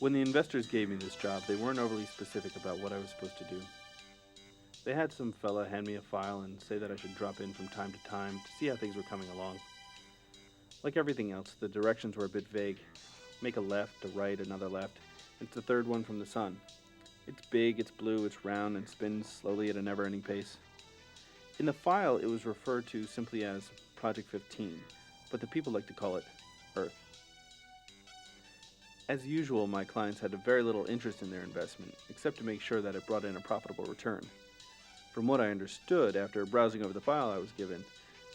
When the investors gave me this job, they weren't overly specific about what I was supposed to do. They had some fella hand me a file and say that I should drop in from time to time to see how things were coming along. Like everything else, the directions were a bit vague. Make a left, a right, another left. It's the third one from the sun. It's big, it's blue, it's round, and spins slowly at a never ending pace. In the file, it was referred to simply as Project 15, but the people like to call it Earth. As usual, my clients had very little interest in their investment, except to make sure that it brought in a profitable return. From what I understood after browsing over the file I was given,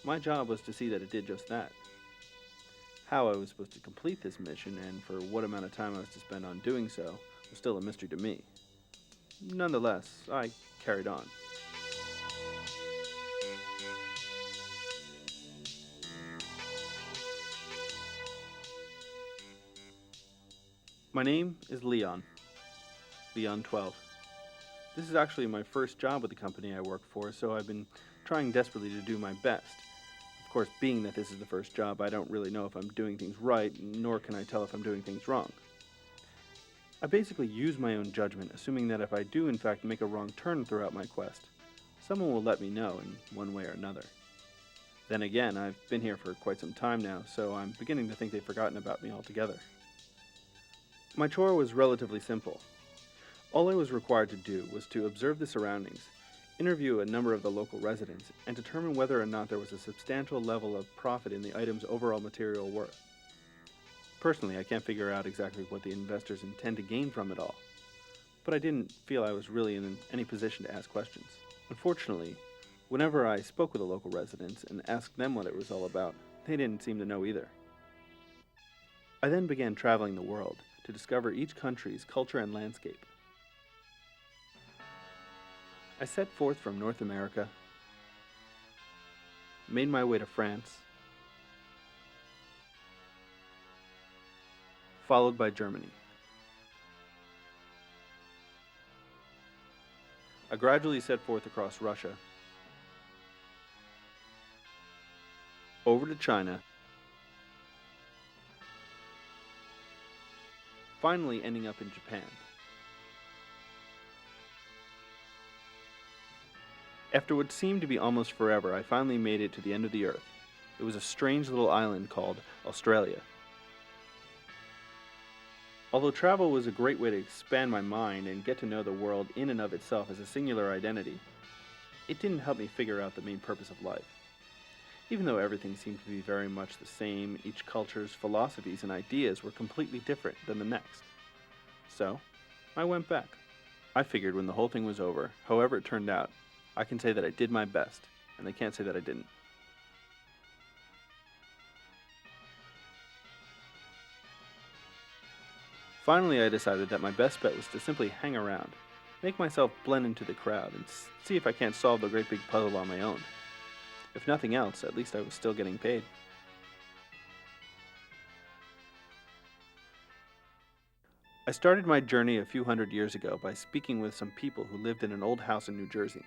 my job was to see that it did just that. How I was supposed to complete this mission and for what amount of time I was to spend on doing so was still a mystery to me. Nonetheless, I carried on. My name is Leon. Leon 12. This is actually my first job with the company I work for, so I've been trying desperately to do my best. Of course, being that this is the first job, I don't really know if I'm doing things right, nor can I tell if I'm doing things wrong. I basically use my own judgment, assuming that if I do in fact make a wrong turn throughout my quest, someone will let me know in one way or another. Then again, I've been here for quite some time now, so I'm beginning to think they've forgotten about me altogether. My chore was relatively simple. All I was required to do was to observe the surroundings, interview a number of the local residents, and determine whether or not there was a substantial level of profit in the item's overall material worth. Personally, I can't figure out exactly what the investors intend to gain from it all, but I didn't feel I was really in any position to ask questions. Unfortunately, whenever I spoke with the local residents and asked them what it was all about, they didn't seem to know either. I then began traveling the world to discover each country's culture and landscape. I set forth from North America, made my way to France, followed by Germany. I gradually set forth across Russia, over to China, finally ending up in Japan. After what seemed to be almost forever, I finally made it to the end of the earth. It was a strange little island called Australia. Although travel was a great way to expand my mind and get to know the world in and of itself as a singular identity, it didn't help me figure out the main purpose of life. Even though everything seemed to be very much the same, each culture's philosophies and ideas were completely different than the next. So, I went back. I figured when the whole thing was over, however it turned out, I can say that I did my best, and they can't say that I didn't. Finally, I decided that my best bet was to simply hang around, make myself blend into the crowd, and see if I can't solve the great big puzzle on my own. If nothing else, at least I was still getting paid. I started my journey a few hundred years ago by speaking with some people who lived in an old house in New Jersey.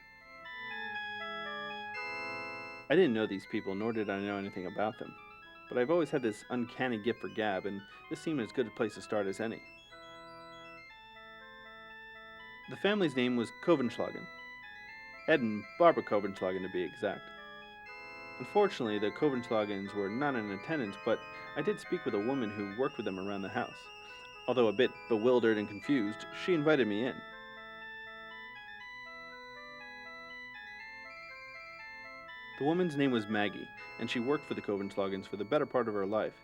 I didn't know these people, nor did I know anything about them, but I've always had this uncanny gift for gab, and this seemed as good a place to start as any. The family's name was Kovenschlagen, Ed and Barbara Kovenschlagen to be exact. Unfortunately, the Kovenschlagens were not in attendance, but I did speak with a woman who worked with them around the house. Although a bit bewildered and confused, she invited me in. The woman's name was Maggie, and she worked for the Kovenschlagens for the better part of her life.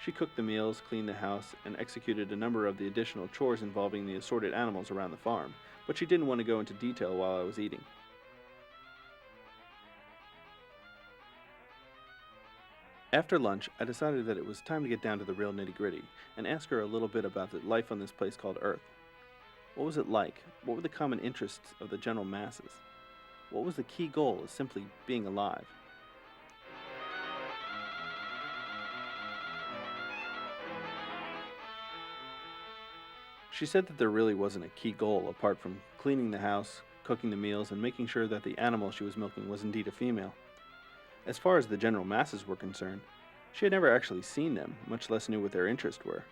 She cooked the meals, cleaned the house, and executed a number of the additional chores involving the assorted animals around the farm, but she didn't want to go into detail while I was eating. After lunch, I decided that it was time to get down to the real nitty-gritty and ask her a little bit about the life on this place called Earth. What was it like? What were the common interests of the general masses? What was the key goal of simply being alive? She said that there really wasn't a key goal apart from cleaning the house, cooking the meals, and making sure that the animal she was milking was indeed a female. As far as the general masses were concerned, she had never actually seen them, much less knew what their interests were.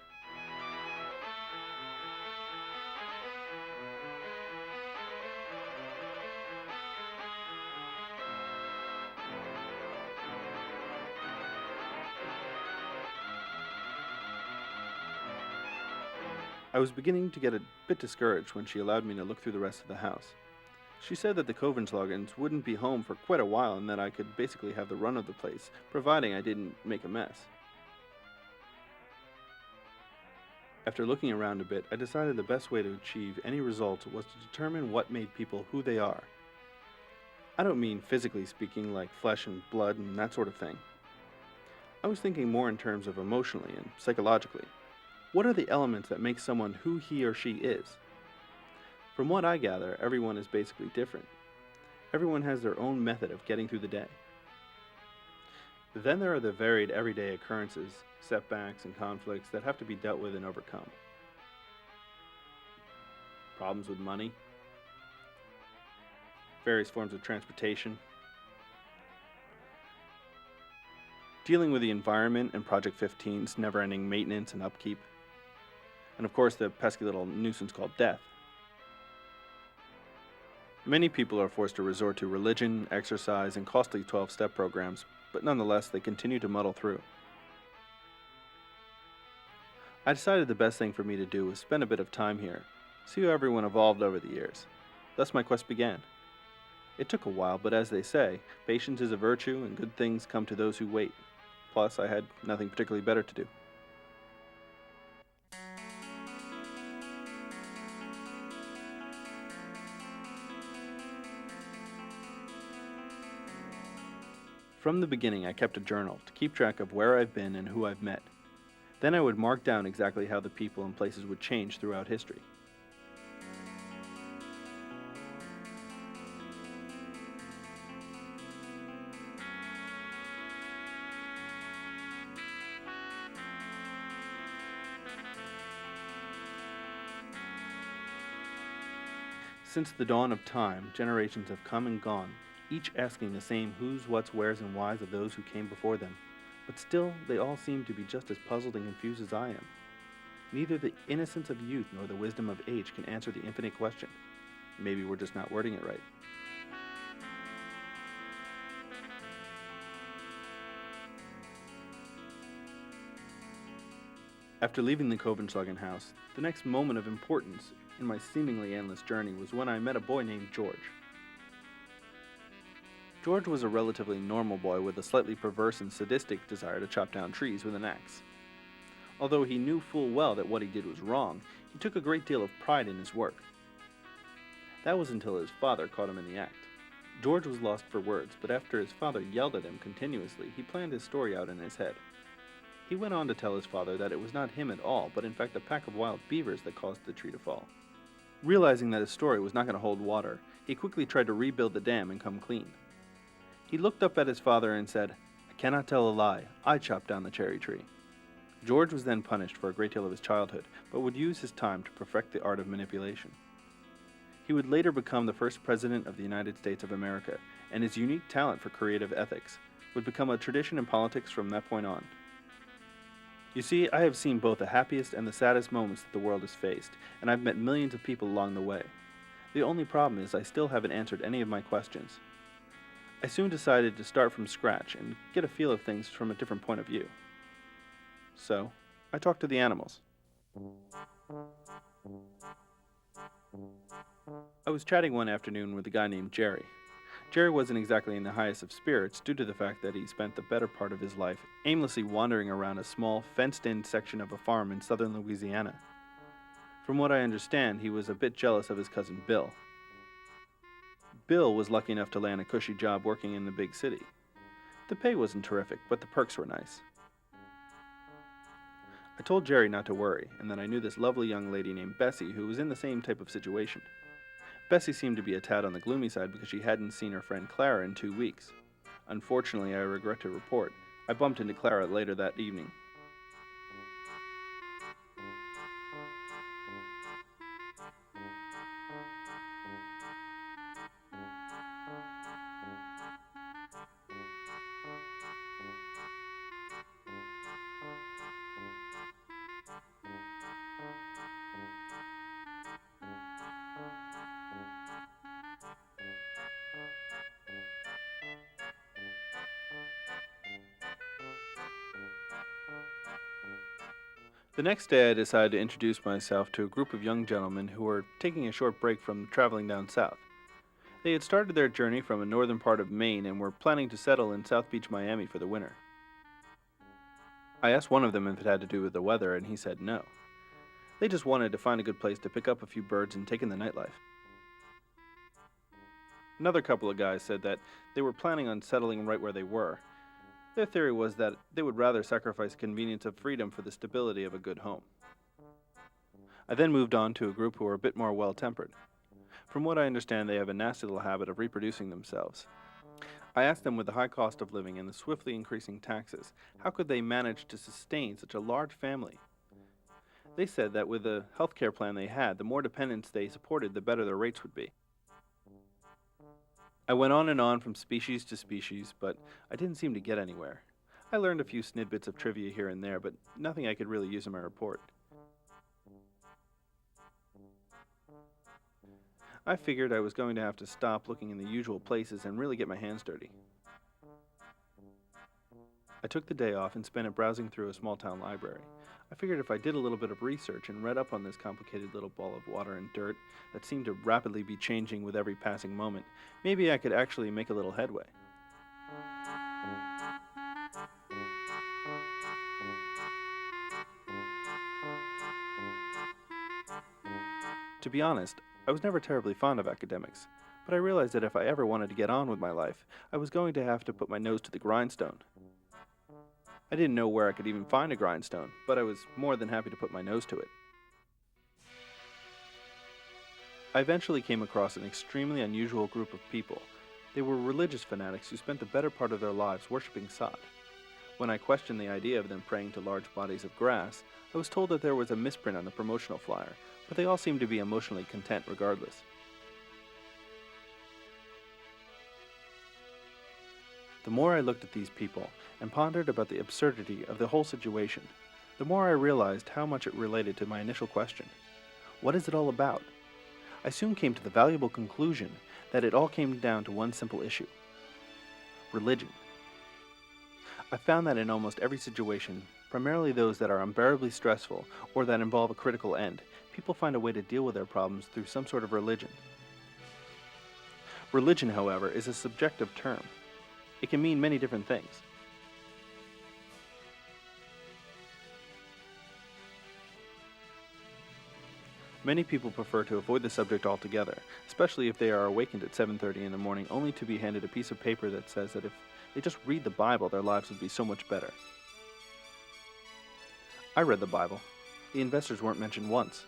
I was beginning to get a bit discouraged when she allowed me to look through the rest of the house. She said that the Covenslogans wouldn't be home for quite a while and that I could basically have the run of the place, providing I didn't make a mess. After looking around a bit, I decided the best way to achieve any results was to determine what made people who they are. I don't mean physically speaking, like flesh and blood and that sort of thing. I was thinking more in terms of emotionally and psychologically. What are the elements that make someone who he or she is? From what I gather, everyone is basically different. Everyone has their own method of getting through the day. Then there are the varied everyday occurrences, setbacks, and conflicts that have to be dealt with and overcome. Problems with money, various forms of transportation, dealing with the environment and Project 15's never-ending maintenance and upkeep, and of course the pesky little nuisance called death. Many people are forced to resort to religion, exercise, and costly 12-step programs, but nonetheless they continue to muddle through. I decided the best thing for me to do was spend a bit of time here, see how everyone evolved over the years. Thus my quest began. It took a while, but as they say, patience is a virtue and good things come to those who wait. Plus, I had nothing particularly better to do. From the beginning, I kept a journal to keep track of where I've been and who I've met. Then I would mark down exactly how the people and places would change throughout history. Since the dawn of time, generations have come and gone, each asking the same who's, what's, where's, and why's of those who came before them. But still, they all seem to be just as puzzled and confused as I am. Neither the innocence of youth nor the wisdom of age can answer the infinite question. Maybe we're just not wording it right. After leaving the Covenslagen house, the next moment of importance in my seemingly endless journey was when I met a boy named George. George was a relatively normal boy with a slightly perverse and sadistic desire to chop down trees with an axe. Although he knew full well that what he did was wrong, he took a great deal of pride in his work. That was until his father caught him in the act. George was lost for words, but after his father yelled at him continuously, he planned his story out in his head. He went on to tell his father that it was not him at all, but in fact a pack of wild beavers that caused the tree to fall. Realizing that his story was not going to hold water, he quickly tried to rebuild the dam and come clean. He looked up at his father and said, "I cannot tell a lie. I chopped down the cherry tree." George was then punished for a great deal of his childhood, but would use his time to perfect the art of manipulation. He would later become the first president of the United States of America, and his unique talent for creative ethics would become a tradition in politics from that point on. You see, I have seen both the happiest and the saddest moments that the world has faced, and I've met millions of people along the way. The only problem is I still haven't answered any of my questions. I soon decided to start from scratch and get a feel of things from a different point of view. So, I talked to the animals. I was chatting one afternoon with a guy named Jerry. Jerry wasn't exactly in the highest of spirits due to the fact that he spent the better part of his life aimlessly wandering around a small, fenced-in section of a farm in southern Louisiana. From what I understand, he was a bit jealous of his cousin Bill. Bill was lucky enough to land a cushy job working in the big city. The pay wasn't terrific, but the perks were nice. I told Jerry not to worry, and that I knew this lovely young lady named Bessie who was in the same type of situation. Bessie seemed to be a tad on the gloomy side because she hadn't seen her friend Clara in 2 weeks. Unfortunately, I regret to report, I bumped into Clara later that evening. The next day, I decided to introduce myself to a group of young gentlemen who were taking a short break from traveling down south. They had started their journey from a northern part of Maine and were planning to settle in South Beach, Miami for the winter. I asked one of them if it had to do with the weather, and he said no. They just wanted to find a good place to pick up a few birds and take in the nightlife. Another couple of guys said that they were planning on settling right where they were. Their theory was that they would rather sacrifice the convenience of freedom for the stability of a good home. I then moved on to a group who were a bit more well-tempered. From what I understand, they have a nasty little habit of reproducing themselves. I asked them, with the high cost of living and the swiftly increasing taxes, how could they manage to sustain such a large family? They said that with the healthcare plan they had, the more dependents they supported, the better their rates would be. I went on and on from species to species, but I didn't seem to get anywhere. I learned a few snippets of trivia here and there, but nothing I could really use in my report. I figured I was going to have to stop looking in the usual places and really get my hands dirty. I took the day off and spent it browsing through a small town library. I figured if I did a little bit of research and read up on this complicated little ball of water and dirt that seemed to rapidly be changing with every passing moment, maybe I could actually make a little headway. To be honest, I was never terribly fond of academics, but I realized that if I ever wanted to get on with my life, I was going to have to put my nose to the grindstone. I didn't know where I could even find a grindstone, but I was more than happy to put my nose to it. I eventually came across an extremely unusual group of people. They were religious fanatics who spent the better part of their lives worshiping sod. When I questioned the idea of them praying to large bodies of grass, I was told that there was a misprint on the promotional flyer, but they all seemed to be emotionally content regardless. The more I looked at these people and pondered about the absurdity of the whole situation, the more I realized how much it related to my initial question. What is it all about? I soon came to the valuable conclusion that it all came down to one simple issue: religion. I found that in almost every situation, primarily those that are unbearably stressful or that involve a critical end, people find a way to deal with their problems through some sort of religion. Religion, however, is a subjective term. It can mean many different things. Many people prefer to avoid the subject altogether, especially if they are awakened at 7:30 in the morning only to be handed a piece of paper that says that if they just read the Bible, their lives would be so much better. I read the Bible. The investors weren't mentioned once.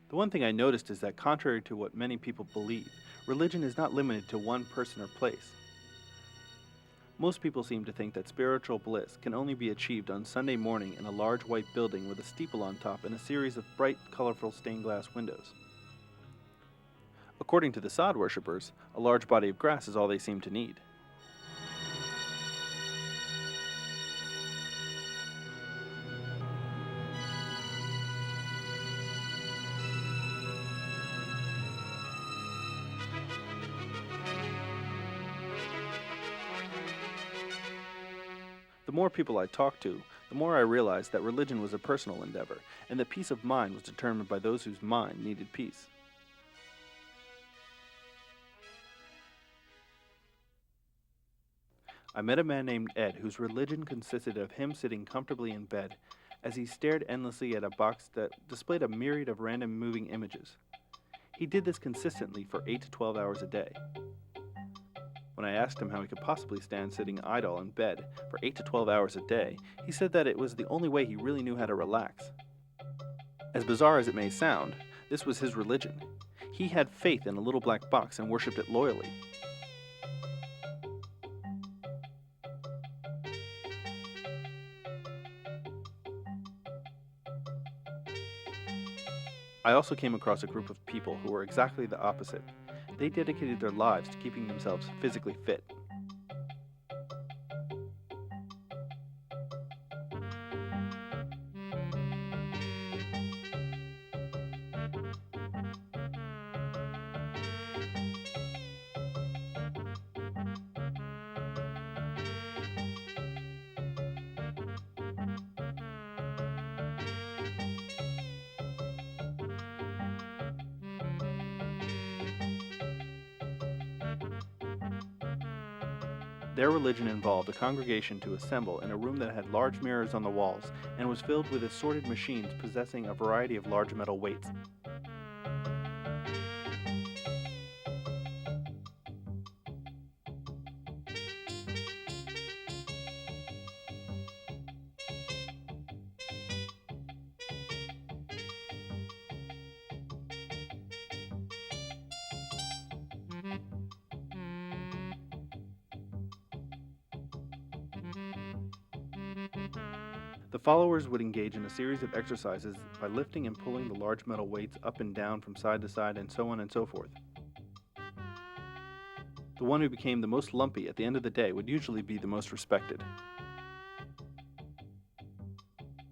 The one thing I noticed is that, contrary to what many people believe, religion is not limited to one person or place. Most people seem to think that spiritual bliss can only be achieved on Sunday morning in a large white building with a steeple on top and a series of bright, colorful stained glass windows. According to the sod worshippers, a large body of grass is all they seem to need. The more people I talked to, the more I realized that religion was a personal endeavor, and that peace of mind was determined by those whose mind needed peace. I met a man named Ed whose religion consisted of him sitting comfortably in bed as he stared endlessly at a box that displayed a myriad of random moving images. He did this consistently for 8 to 12 hours a day. When I asked him how he could possibly stand sitting idle in bed for 8 to 12 hours a day, he said that it was the only way he really knew how to relax. As bizarre as it may sound, this was his religion. He had faith in a little black box and worshipped it loyally. I also came across a group of people who were exactly the opposite. They dedicated their lives to keeping themselves physically fit. Their religion involved a congregation to assemble in a room that had large mirrors on the walls and was filled with assorted machines possessing a variety of large metal weights. The followers would engage in a series of exercises by lifting and pulling the large metal weights up and down from side to side and so on and so forth. The one who became the most lumpy at the end of the day would usually be the most respected.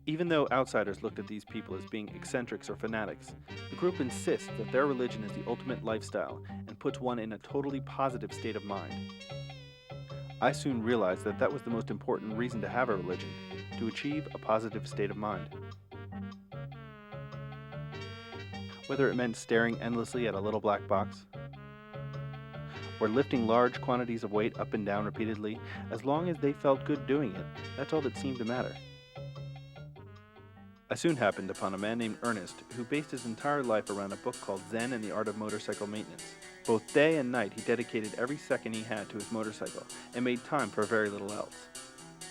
Even though outsiders looked at these people as being eccentrics or fanatics, the group insists that their religion is the ultimate lifestyle and puts one in a totally positive state of mind. I soon realized that that was the most important reason to have a religion, to achieve a positive state of mind. Whether it meant staring endlessly at a little black box, or lifting large quantities of weight up and down repeatedly, as long as they felt good doing it, that's all that seemed to matter. I soon happened upon a man named Ernest who based his entire life around a book called Zen and the Art of Motorcycle Maintenance. Both day and night he dedicated every second he had to his motorcycle and made time for very little else.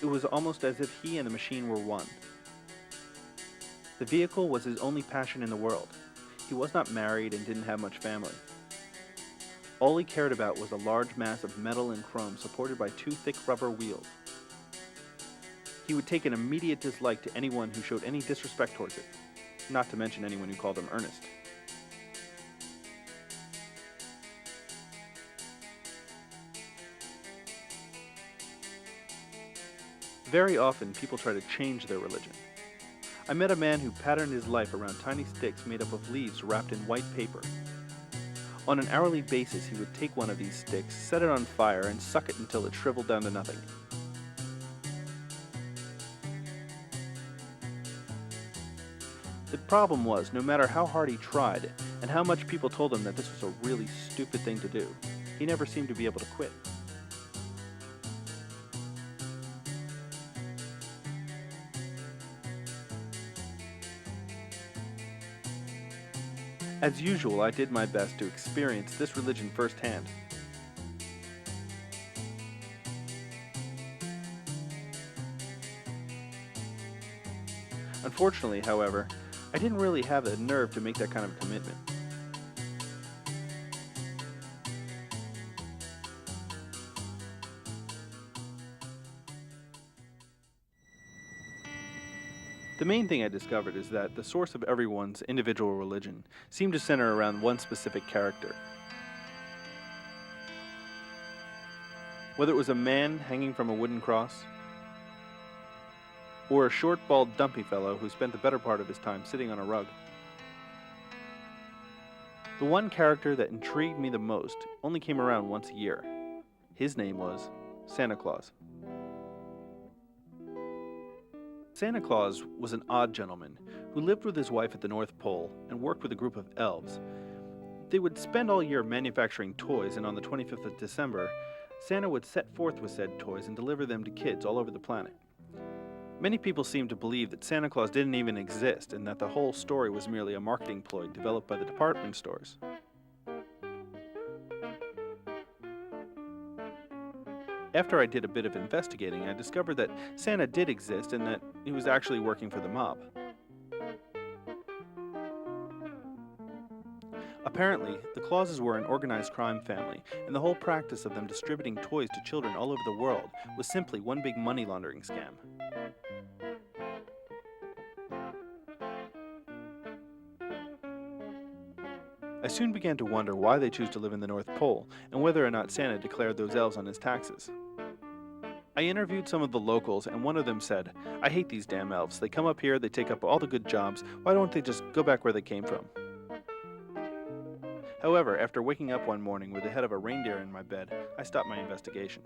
It was almost as if he and the machine were one. The vehicle was his only passion in the world. He was not married and didn't have much family. All he cared about was a large mass of metal and chrome supported by two thick rubber wheels. He would take an immediate dislike to anyone who showed any disrespect towards it, not to mention anyone who called him Ernest. Very often, people try to change their religion. I met a man who patterned his life around tiny sticks made up of leaves wrapped in white paper. On an hourly basis, he would take one of these sticks, set it on fire, and suck it until it shriveled down to nothing. The problem was, no matter how hard he tried, and how much people told him that this was a really stupid thing to do, he never seemed to be able to quit. As usual, I did my best to experience this religion firsthand. Unfortunately, however, I didn't really have the nerve to make that kind of commitment. The main thing I discovered is that the source of everyone's individual religion seemed to center around one specific character. Whether it was a man hanging from a wooden cross, or a short, bald, dumpy fellow who spent the better part of his time sitting on a rug. The one character that intrigued me the most only came around once a year. His name was Santa Claus. Santa Claus was an odd gentleman who lived with his wife at the North Pole and worked with a group of elves. They would spend all year manufacturing toys, and on the 25th of December, Santa would set forth with said toys and deliver them to kids all over the planet. Many people seem to believe that Santa Claus didn't even exist and that the whole story was merely a marketing ploy developed by the department stores. After I did a bit of investigating, I discovered that Santa did exist and that he was actually working for the mob. Apparently, the Clauses were an organized crime family, and the whole practice of them distributing toys to children all over the world was simply one big money laundering scam. I soon began to wonder why they choose to live in the North Pole, and whether or not Santa declared those elves on his taxes. I interviewed some of the locals, and one of them said, "I hate these damn elves. They come up here, they take up all the good jobs. Why don't they just go back where they came from?" However, after waking up one morning with the head of a reindeer in my bed, I stopped my investigation.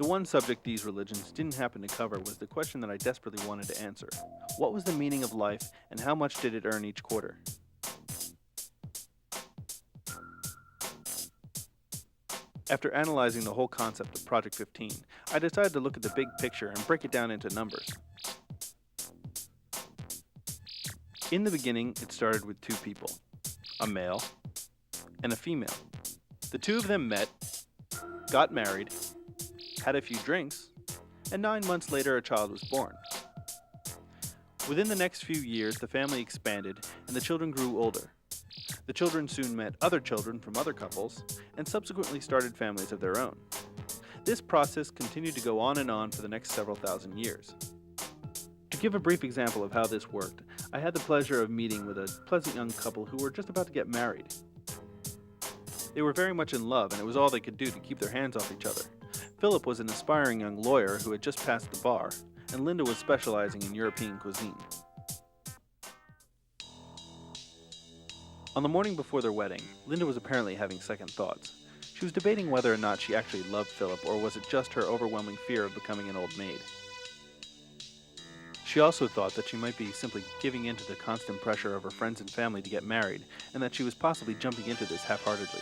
The one subject these religions didn't happen to cover was the question that I desperately wanted to answer. What was the meaning of life, and how much did it earn each quarter? After analyzing the whole concept of Project 15, I decided to look at the big picture and break it down into numbers. In the beginning, it started with two people, a male and a female. The two of them met, got married, had a few drinks, and 9 months later a child was born. Within the next few years, the family expanded and the children grew older. The children soon met other children from other couples and subsequently started families of their own. This process continued to go on and on for the next several thousand years. To give a brief example of how this worked, I had the pleasure of meeting with a pleasant young couple who were just about to get married. They were very much in love, and it was all they could do to keep their hands off each other. Philip was an aspiring young lawyer who had just passed the bar, and Linda was specializing in European cuisine. On the morning before their wedding, Linda was apparently having second thoughts. She was debating whether or not she actually loved Philip, or was it just her overwhelming fear of becoming an old maid. She also thought that she might be simply giving in to the constant pressure of her friends and family to get married, and that she was possibly jumping into this half-heartedly.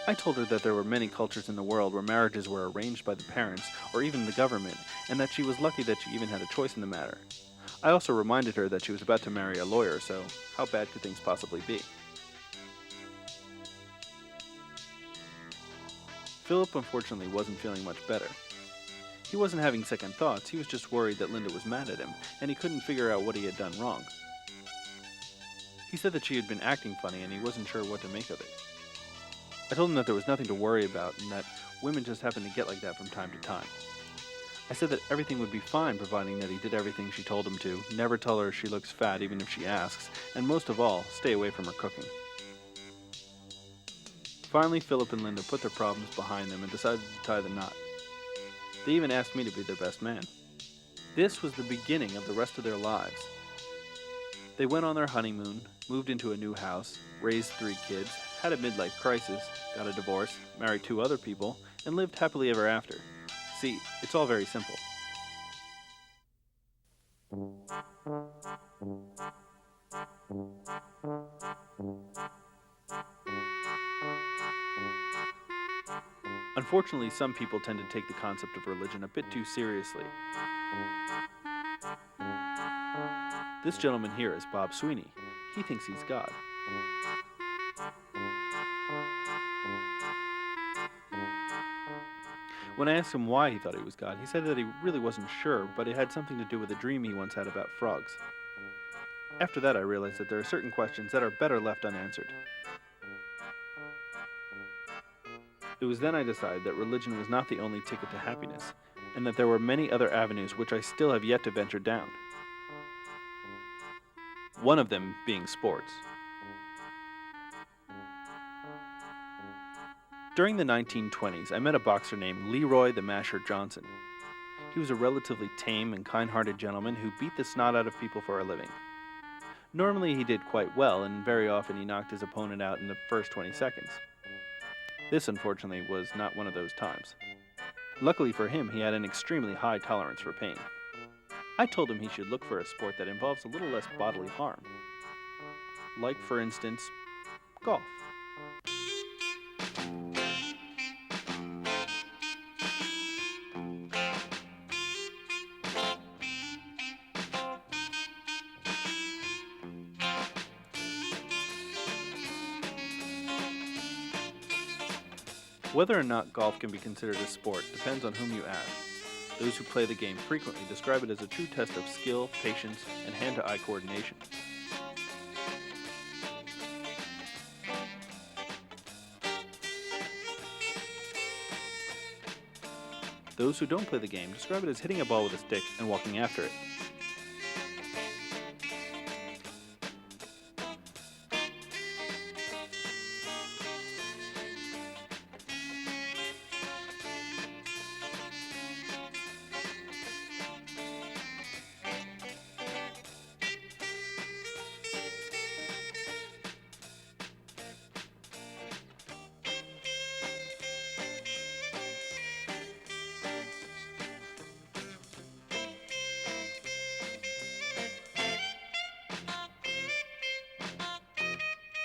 I told her that there were many cultures in the world where marriages were arranged by the parents, or even the government, and that she was lucky that she even had a choice in the matter. I also reminded her that she was about to marry a lawyer, so how bad could things possibly be? Philip unfortunately wasn't feeling much better. He wasn't having second thoughts, he was just worried that Linda was mad at him, and he couldn't figure out what he had done wrong. He said that she had been acting funny and he wasn't sure what to make of it. I told him that there was nothing to worry about and that women just happen to get like that from time to time. I said that everything would be fine providing that he did everything she told him to, never tell her she looks fat even if she asks, and most of all, stay away from her cooking. Finally, Philip and Linda put their problems behind them and decided to tie the knot. They even asked me to be their best man. This was the beginning of the rest of their lives. They went on their honeymoon, moved into a new house, raised 3 kids, had a midlife crisis, got a divorce, married 2 other people, and lived happily ever after. See, it's all very simple. Unfortunately, some people tend to take the concept of religion a bit too seriously. This gentleman here is Bob Sweeney. He thinks he's God. When I asked him why he thought he was God, he said that he really wasn't sure, but it had something to do with a dream he once had about frogs. After that, I realized that there are certain questions that are better left unanswered. It was then I decided that religion was not the only ticket to happiness, and that there were many other avenues which I still have yet to venture down. One of them being sports. During the 1920s, I met a boxer named Leroy the Masher Johnson. He was a relatively tame and kind-hearted gentleman who beat the snot out of people for a living. Normally he did quite well, and very often he knocked his opponent out in the first 20 seconds. This, unfortunately, was not one of those times. Luckily for him, he had an extremely high tolerance for pain. I told him he should look for a sport that involves a little less bodily harm. Like, for instance, golf. Whether or not golf can be considered a sport depends on whom you ask. Those who play the game frequently describe it as a true test of skill, patience, and hand-to-eye coordination. Those who don't play the game describe it as hitting a ball with a stick and walking after it.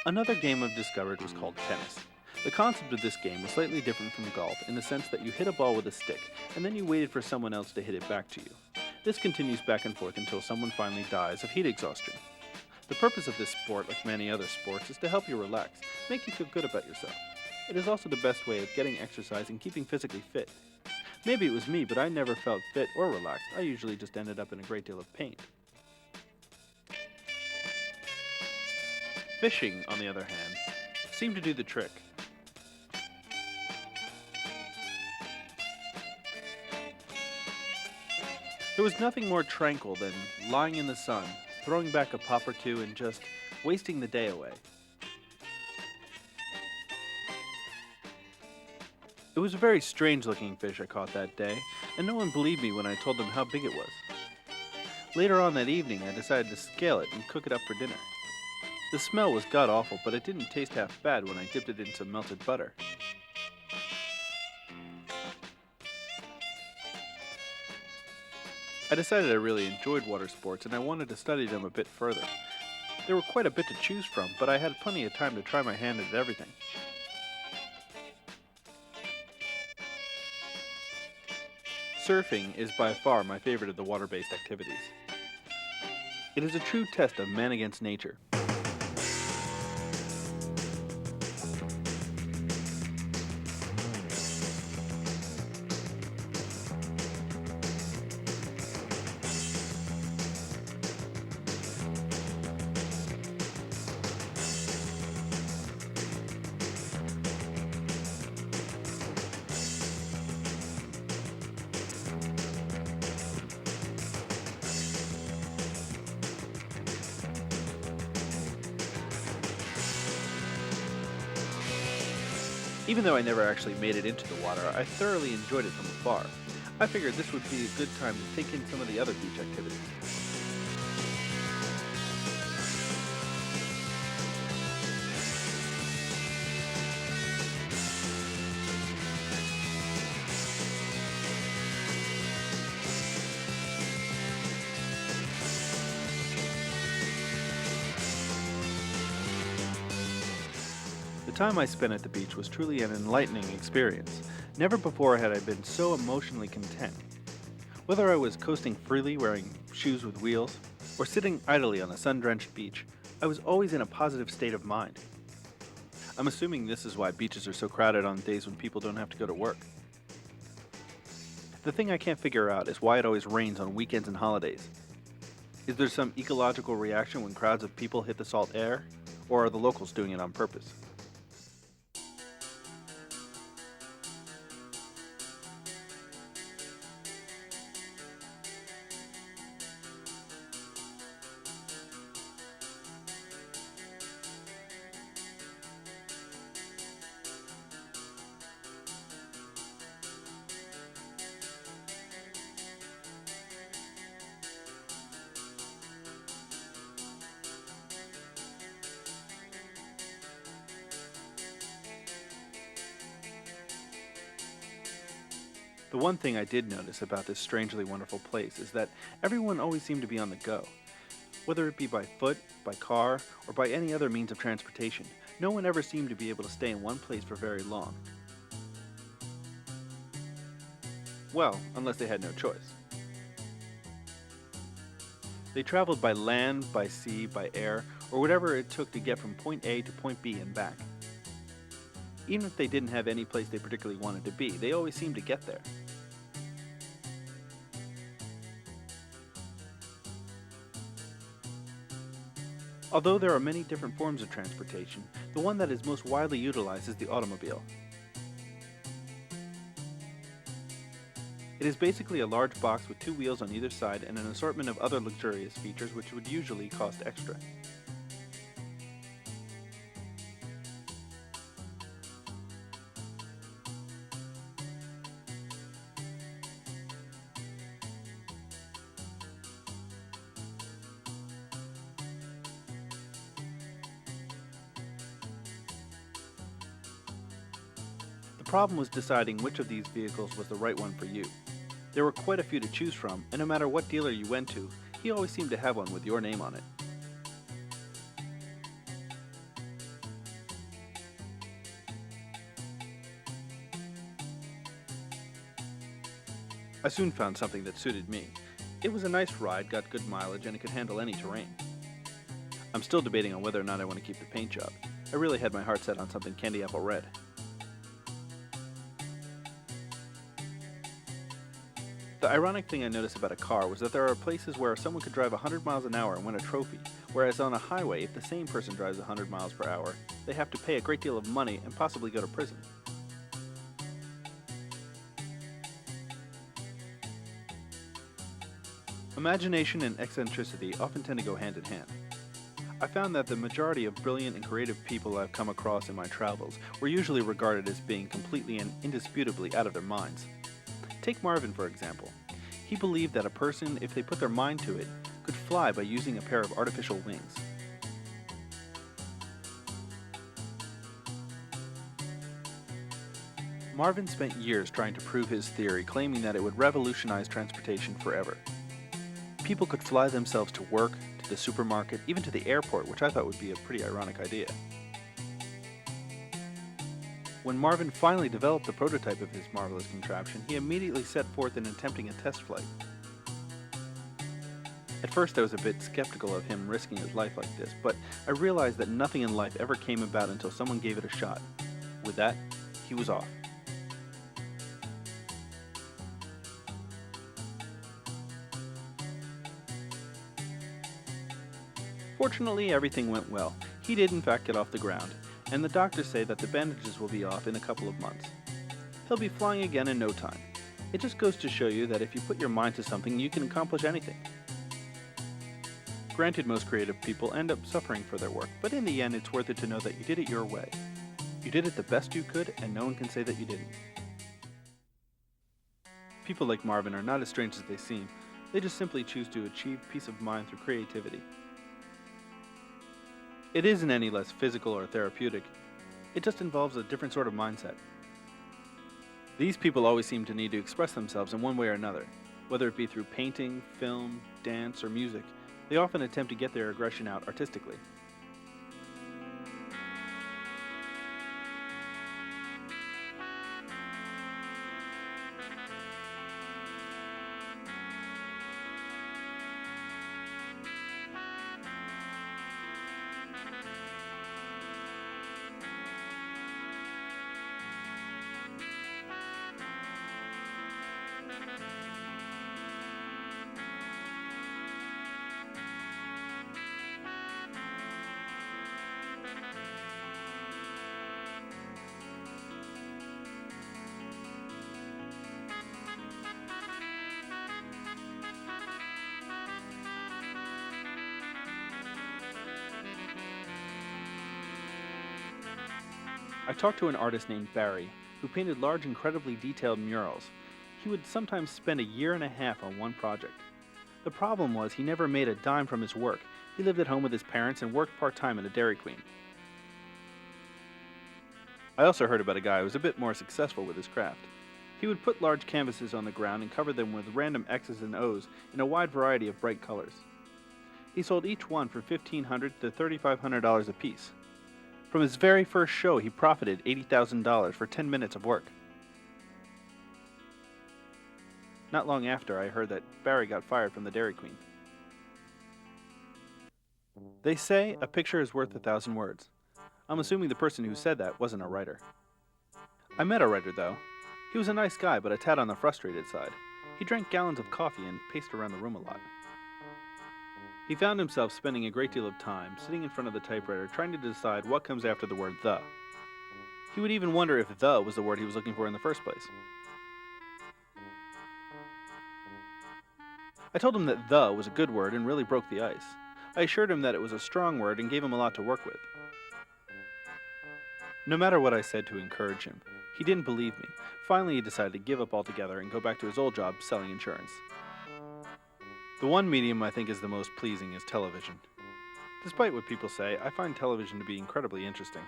Another game I've discovered was called tennis. The concept of this game was slightly different from golf in the sense that you hit a ball with a stick, and then you waited for someone else to hit it back to you. This continues back and forth until someone finally dies of heat exhaustion. The purpose of this sport, like many other sports, is to help you relax, make you feel good about yourself. It is also the best way of getting exercise and keeping physically fit. Maybe it was me, but I never felt fit or relaxed. I usually just ended up in a great deal of pain. Fishing, on the other hand, seemed to do the trick. There was nothing more tranquil than lying in the sun, throwing back a pop or two, and just wasting the day away. It was a very strange looking fish I caught that day, and no one believed me when I told them how big it was. Later on that evening, I decided to scale it and cook it up for dinner. The smell was god-awful, but it didn't taste half bad when I dipped it in some melted butter. I decided I really enjoyed water sports and I wanted to study them a bit further. There were quite a bit to choose from, but I had plenty of time to try my hand at everything. Surfing is by far my favorite of the water-based activities. It is a true test of man against nature. Even though I never actually made it into the water, I thoroughly enjoyed it from afar. I figured this would be a good time to take in some of the other beach activities. The time I spent at the beach was truly an enlightening experience. Never before had I been so emotionally content. Whether I was coasting freely wearing shoes with wheels, or sitting idly on a sun-drenched beach, I was always in a positive state of mind. I'm assuming this is why beaches are so crowded on days when people don't have to go to work. The thing I can't figure out is why it always rains on weekends and holidays. Is there some ecological reaction when crowds of people hit the salt air, or are the locals doing it on purpose? The one thing I did notice about this strangely wonderful place is that everyone always seemed to be on the go. Whether it be by foot, by car, or by any other means of transportation, no one ever seemed to be able to stay in one place for very long. Well, unless they had no choice. They traveled by land, by sea, by air, or whatever it took to get from point A to point B and back. Even if they didn't have any place they particularly wanted to be, they always seemed to get there. Although there are many different forms of transportation, the one that is most widely utilized is the automobile. It is basically a large box with two wheels on either side and an assortment of other luxurious features which would usually cost extra. The problem was deciding which of these vehicles was the right one for you. There were quite a few to choose from, and no matter what dealer you went to, he always seemed to have one with your name on it. I soon found something that suited me. It was a nice ride, got good mileage, and it could handle any terrain. I'm still debating on whether or not I want to keep the paint job. I really had my heart set on something candy apple red. The ironic thing I noticed about a car was that there are places where someone could drive 100 miles an hour and win a trophy, whereas on a highway, if the same person drives 100 miles per hour, they have to pay a great deal of money and possibly go to prison. Imagination and eccentricity often tend to go hand in hand. I found that the majority of brilliant and creative people I've come across in my travels were usually regarded as being completely and indisputably out of their minds. Take Marvin, for example. He believed that a person, if they put their mind to it, could fly by using a pair of artificial wings. Marvin spent years trying to prove his theory, claiming that it would revolutionize transportation forever. People could fly themselves to work, to the supermarket, even to the airport, which I thought would be a pretty ironic idea. When Marvin finally developed the prototype of his marvelous contraption, he immediately set forth in attempting a test flight. At first I was a bit skeptical of him risking his life like this, but I realized that nothing in life ever came about until someone gave it a shot. With that, he was off. Fortunately, everything went well. He did in fact get off the ground, and the doctors say that the bandages will be off in a couple of months. He'll be flying again in no time. It just goes to show you that if you put your mind to something, you can accomplish anything. Granted, most creative people end up suffering for their work, but in the end, it's worth it to know that you did it your way. You did it the best you could, and no one can say that you didn't. People like Marvin are not as strange as they seem. They just simply choose to achieve peace of mind through creativity. It isn't any less physical or therapeutic. It just involves a different sort of mindset. These people always seem to need to express themselves in one way or another. Whether it be through painting, film, dance, or music, they often attempt to get their aggression out artistically. I talked to an artist named Barry, who painted large, incredibly detailed murals. He would sometimes spend a year and a half on one project. The problem was he never made a dime from his work. He lived at home with his parents and worked part-time at a Dairy Queen. I also heard about a guy who was a bit more successful with his craft. He would put large canvases on the ground and cover them with random X's and O's in a wide variety of bright colors. He sold each one for $1,500 to $3,500 apiece. From his very first show, he profited $80,000 for 10 minutes of work. Not long after, I heard that Barry got fired from the Dairy Queen. They say a picture is worth 1,000 words. I'm assuming the person who said that wasn't a writer. I met a writer, though. He was a nice guy, but a tad on the frustrated side. He drank gallons of coffee and paced around the room a lot. He found himself spending a great deal of time sitting in front of the typewriter trying to decide what comes after the word the. He would even wonder if the was the word he was looking for in the first place. I told him that the was a good word and really broke the ice. I assured him that it was a strong word and gave him a lot to work with. No matter what I said to encourage him, he didn't believe me. Finally, he decided to give up altogether and go back to his old job selling insurance. The one medium I think is the most pleasing is television. Despite what people say, I find television to be incredibly interesting.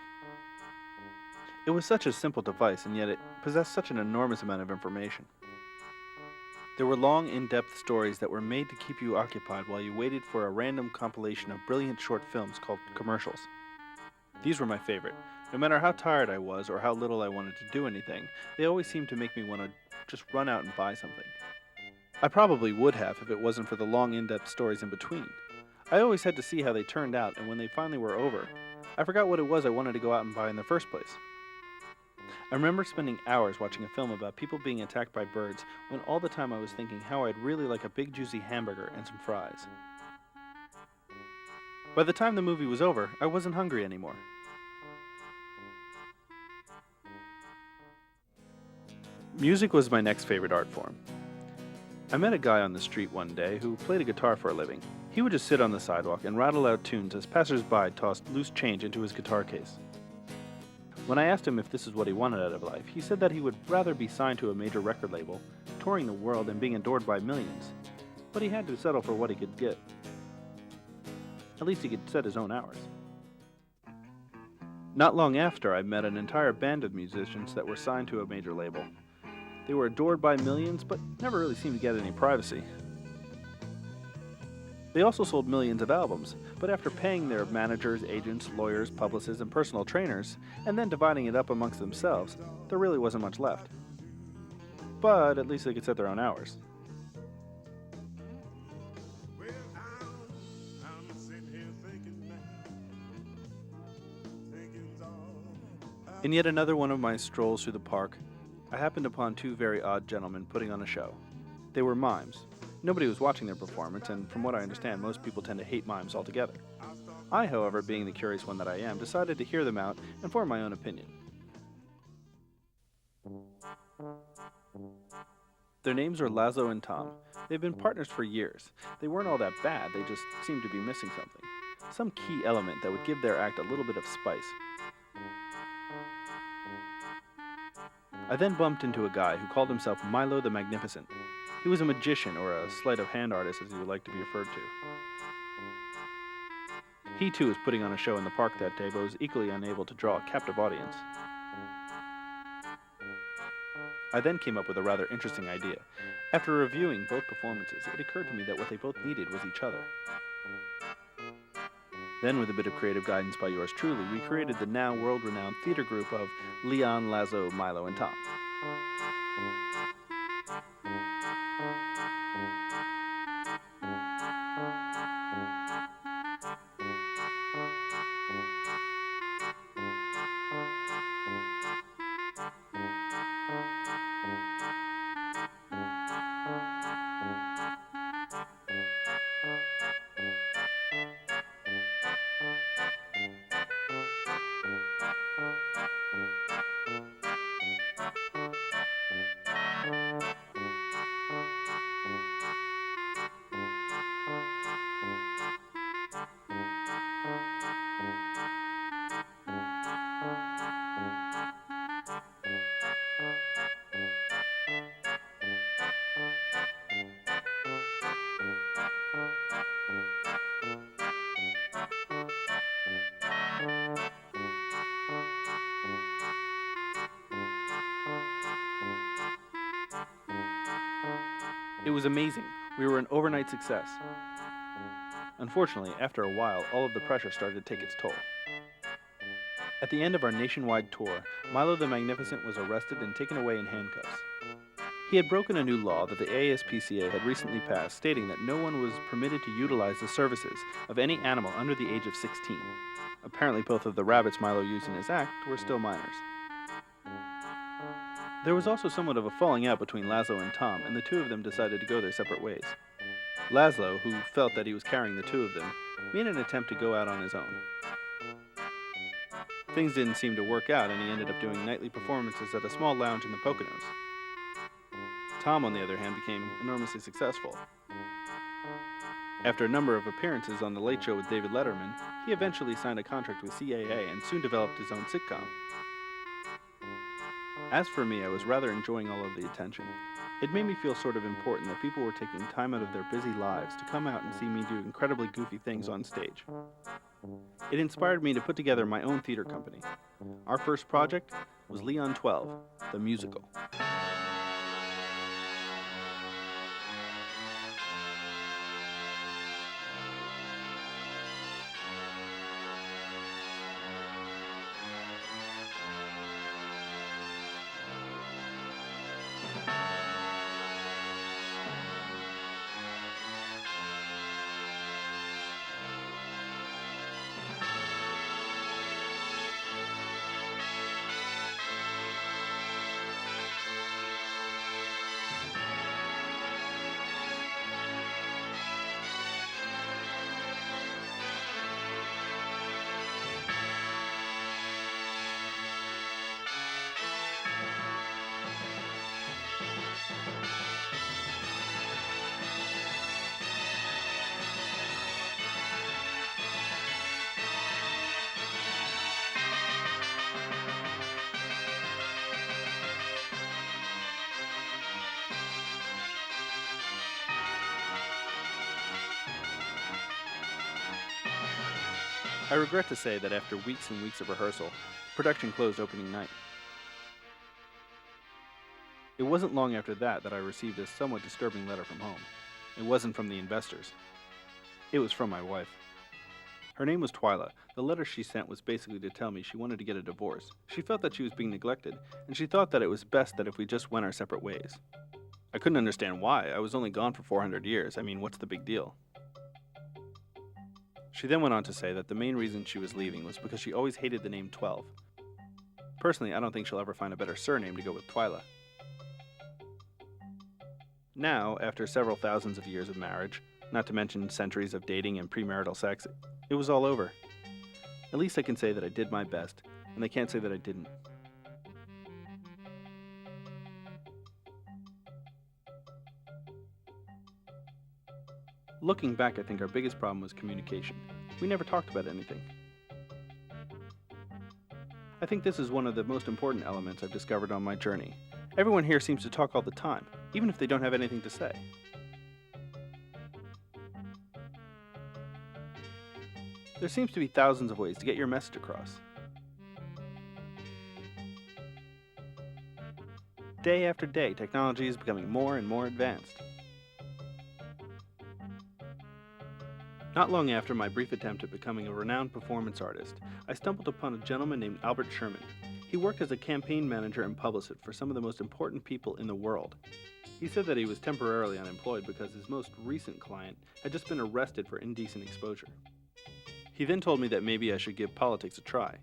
It was such a simple device, and yet it possessed such an enormous amount of information. There were long, in-depth stories that were made to keep you occupied while you waited for a random compilation of brilliant short films called commercials. These were my favorite. No matter how tired I was or how little I wanted to do anything, they always seemed to make me want to just run out and buy something. I probably would have if it wasn't for the long, in-depth stories in between. I always had to see how they turned out, and when they finally were over, I forgot what it was I wanted to go out and buy in the first place. I remember spending hours watching a film about people being attacked by birds when all the time I was thinking how I'd really like a big juicy hamburger and some fries. By the time the movie was over, I wasn't hungry anymore. Music was my next favorite art form. I met a guy on the street one day who played a guitar for a living. He would just sit on the sidewalk and rattle out tunes as passers-by tossed loose change into his guitar case. When I asked him if this is what he wanted out of life, he said that he would rather be signed to a major record label, touring the world and being adored by millions, but he had to settle for what he could get. At least he could set his own hours. Not long after, I met an entire band of musicians that were signed to a major label. They were adored by millions, but never really seemed to get any privacy. They also sold millions of albums, but after paying their managers, agents, lawyers, publicists, and personal trainers, and then dividing it up amongst themselves, there really wasn't much left. But at least they could set their own hours. In yet another one of my strolls through the park, I happened upon two very odd gentlemen putting on a show. They were mimes. Nobody was watching their performance, and from what I understand, most people tend to hate mimes altogether. I, however, being the curious one that I am, decided to hear them out and form my own opinion. Their names are Lazo and Tom. They've been partners for years. They weren't all that bad, they just seemed to be missing something. Some key element that would give their act a little bit of spice. I then bumped into a guy who called himself Milo the Magnificent. He was a magician, or a sleight of hand artist as he would like to be referred to. He too was putting on a show in the park that day, but was equally unable to draw a captive audience. I then came up with a rather interesting idea. After reviewing both performances, it occurred to me that what they both needed was each other. Then, with a bit of creative guidance by yours truly, we created the now world-renowned theater group of Leon, Lazo, Milo, and Tom. It was amazing. We were an overnight success. Unfortunately, after a while, all of the pressure started to take its toll. At the end of our nationwide tour, Milo the Magnificent was arrested and taken away in handcuffs. He had broken a new law that the ASPCA had recently passed, stating that no one was permitted to utilize the services of any animal under the age of 16. Apparently, both of the rabbits Milo used in his act were still minors. There was also somewhat of a falling out between Lazo and Tom, and the two of them decided to go their separate ways. Laszlo, who felt that he was carrying the two of them, made an attempt to go out on his own. Things didn't seem to work out, and he ended up doing nightly performances at a small lounge in the Poconos. Tom, on the other hand, became enormously successful. After a number of appearances on The Late Show with David Letterman, he eventually signed a contract with CAA and soon developed his own sitcom. As for me, I was rather enjoying all of the attention. It made me feel sort of important that people were taking time out of their busy lives to come out and see me do incredibly goofy things on stage. It inspired me to put together my own theater company. Our first project was Leon 12, the musical. I regret to say that after weeks and weeks of rehearsal, production closed opening night. It wasn't long after that I received a somewhat disturbing letter from home. It wasn't from the investors. It was from my wife. Her name was Twyla. The letter she sent was basically to tell me she wanted to get a divorce. She felt that she was being neglected, and she thought that it was best that if we just went our separate ways. I couldn't understand why. I was only gone for 400 years. I mean, what's the big deal? She then went on to say that the main reason she was leaving was because she always hated the name 12. Personally, I don't think she'll ever find a better surname to go with Twyla. Now, after several thousands of years of marriage, not to mention centuries of dating and premarital sex, it was all over. At least I can say that I did my best, and I can't say that I didn't. Looking back, I think our biggest problem was communication. We never talked about anything. I think this is one of the most important elements I've discovered on my journey. Everyone here seems to talk all the time, even if they don't have anything to say. There seems to be thousands of ways to get your message across. Day after day, technology is becoming more and more advanced. Not long after my brief attempt at becoming a renowned performance artist, I stumbled upon a gentleman named Albert Sherman. He worked as a campaign manager and publicist for some of the most important people in the world. He said that he was temporarily unemployed because his most recent client had just been arrested for indecent exposure. He then told me that maybe I should give politics a try.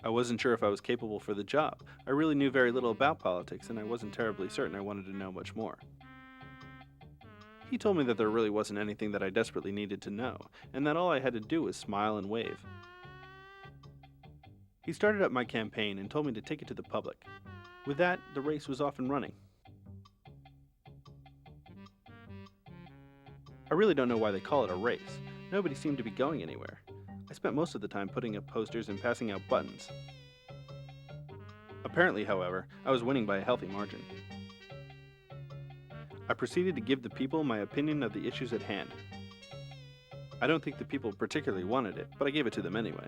I wasn't sure if I was capable for the job. I really knew very little about politics, and I wasn't terribly certain I wanted to know much more. He told me that there really wasn't anything that I desperately needed to know, and that all I had to do was smile and wave. He started up my campaign and told me to take it to the public. With that, the race was off and running. I really don't know why they call it a race. Nobody seemed to be going anywhere. I spent most of the time putting up posters and passing out buttons. Apparently, however, I was winning by a healthy margin. I proceeded to give the people my opinion of the issues at hand. I don't think the people particularly wanted it, but I gave it to them anyway.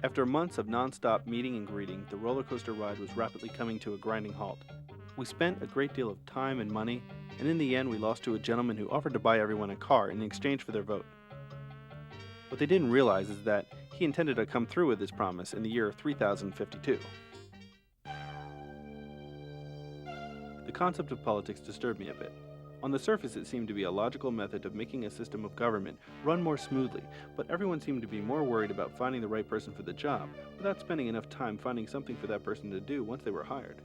After months of non-stop meeting and greeting, the roller coaster ride was rapidly coming to a grinding halt. We spent a great deal of time and money, and in the end we lost to a gentleman who offered to buy everyone a car in exchange for their vote. What they didn't realize is that he intended to come through with his promise in the year 3052. The concept of politics disturbed me a bit. On the surface, it seemed to be a logical method of making a system of government run more smoothly, but everyone seemed to be more worried about finding the right person for the job, without spending enough time finding something for that person to do once they were hired.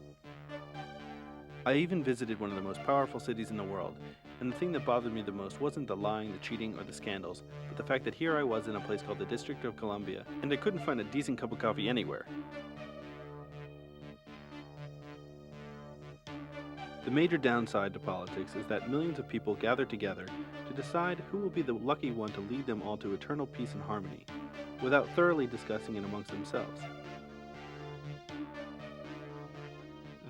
I even visited one of the most powerful cities in the world, and the thing that bothered me the most wasn't the lying, the cheating, or the scandals, but the fact that here I was in a place called the District of Columbia, and I couldn't find a decent cup of coffee anywhere. The major downside to politics is that millions of people gather together to decide who will be the lucky one to lead them all to eternal peace and harmony, without thoroughly discussing it amongst themselves.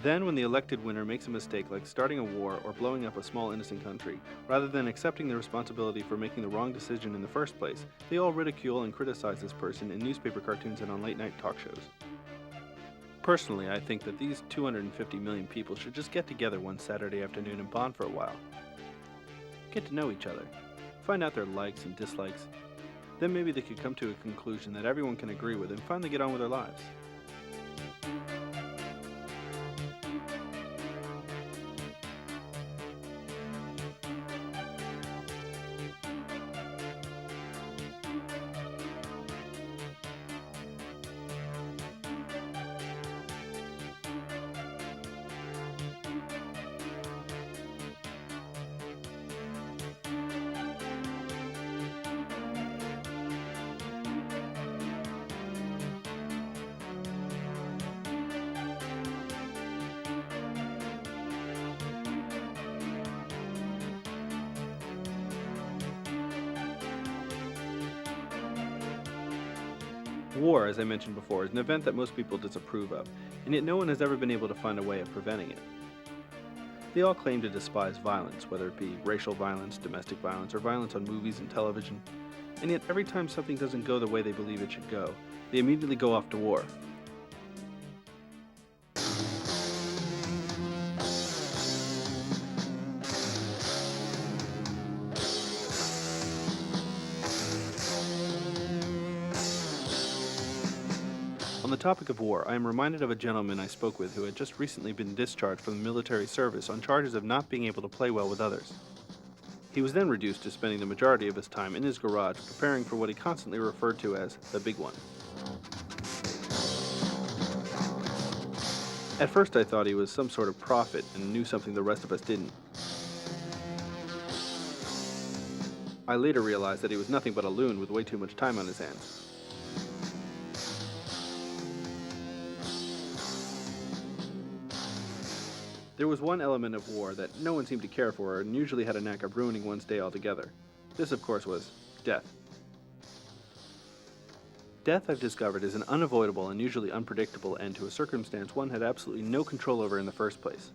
Then, when the elected winner makes a mistake like starting a war or blowing up a small innocent country, rather than accepting the responsibility for making the wrong decision in the first place, they all ridicule and criticize this person in newspaper cartoons and on late-night talk shows. Personally, I think that these 250 million people should just get together one Saturday afternoon and bond for a while. Get to know each other, find out their likes and dislikes. Then maybe they could come to a conclusion that everyone can agree with and finally get on with their lives. War, as I mentioned before, is an event that most people disapprove of, and yet no one has ever been able to find a way of preventing it. They all claim to despise violence, whether it be racial violence, domestic violence, or violence on movies and television. And yet every time something doesn't go the way they believe it should go, they immediately go off to war. On the topic of war, I am reminded of a gentleman I spoke with who had just recently been discharged from the military service on charges of not being able to play well with others. He was then reduced to spending the majority of his time in his garage preparing for what he constantly referred to as the big one. At first I thought he was some sort of prophet and knew something the rest of us didn't. I later realized that he was nothing but a loon with way too much time on his hands. There was one element of war that no one seemed to care for and usually had a knack of ruining one's day altogether. This, of course, was death. Death, I've discovered, is an unavoidable and usually unpredictable end to a circumstance one had absolutely no control over in the first place.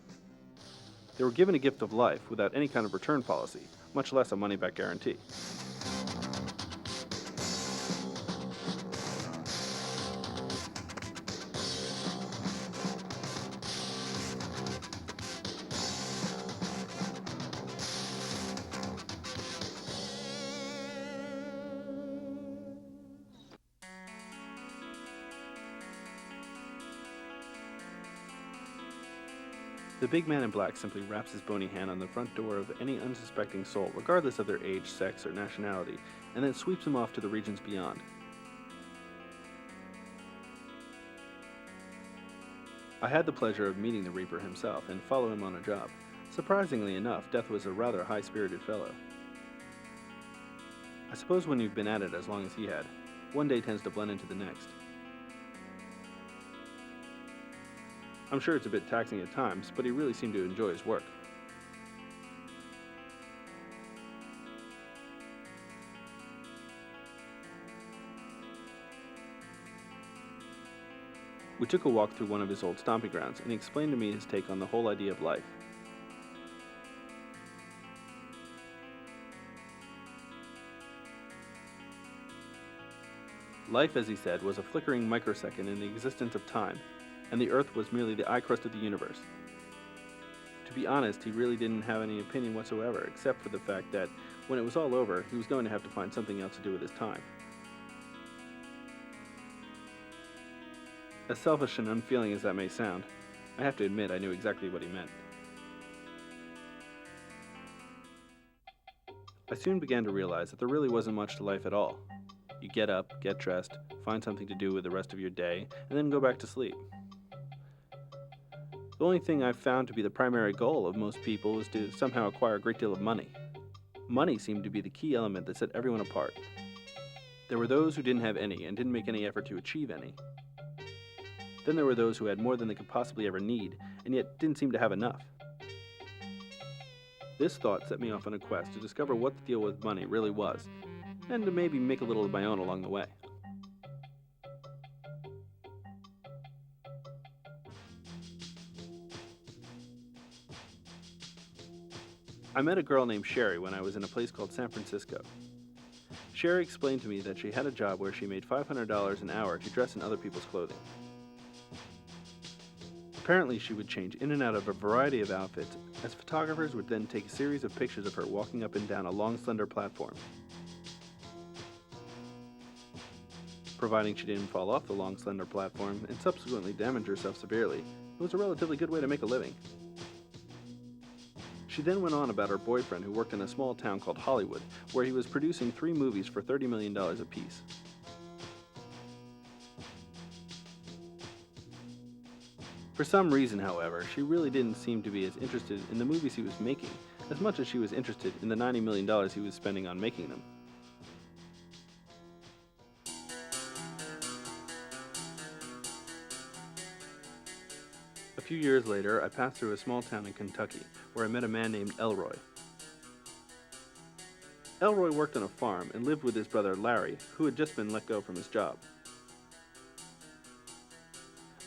They were given a gift of life without any kind of return policy, much less a money-back guarantee. The big man in black simply wraps his bony hand on the front door of any unsuspecting soul, regardless of their age, sex, or nationality, and then sweeps them off to the regions beyond. I had the pleasure of meeting the Reaper himself and follow him on a job. Surprisingly enough, Death was a rather high-spirited fellow. I suppose when you've been at it as long as he had, one day tends to blend into the next. I'm sure it's a bit taxing at times, but he really seemed to enjoy his work. We took a walk through one of his old stomping grounds, and he explained to me his take on the whole idea of life. Life, as he said, was a flickering microsecond in the existence of time, and the Earth was merely the eye crust of the universe. To be honest, he really didn't have any opinion whatsoever, except for the fact that when it was all over, he was going to have to find something else to do with his time. As selfish and unfeeling as that may sound, I have to admit I knew exactly what he meant. I soon began to realize that there really wasn't much to life at all. You get up, get dressed, find something to do with the rest of your day, and then go back to sleep. The only thing I've found to be the primary goal of most people is to somehow acquire a great deal of money. Money seemed to be the key element that set everyone apart. There were those who didn't have any and didn't make any effort to achieve any. Then there were those who had more than they could possibly ever need, and yet didn't seem to have enough. This thought set me off on a quest to discover what the deal with money really was, and to maybe make a little of my own along the way. I met a girl named Sherry when I was in a place called San Francisco. Sherry explained to me that she had a job where she made $500 an hour to dress in other people's clothing. Apparently, she would change in and out of a variety of outfits, as photographers would then take a series of pictures of her walking up and down a long, slender platform. Providing she didn't fall off the long, slender platform and subsequently damage herself severely, it was a relatively good way to make a living. She then went on about her boyfriend who worked in a small town called Hollywood, where he was producing 3 movies for $30 million apiece. For some reason, however, she really didn't seem to be as interested in the movies he was making as much as she was interested in the $90 million he was spending on making them. A few years later, I passed through a small town in Kentucky where I met a man named Elroy. Elroy worked on a farm and lived with his brother Larry, who had just been let go from his job.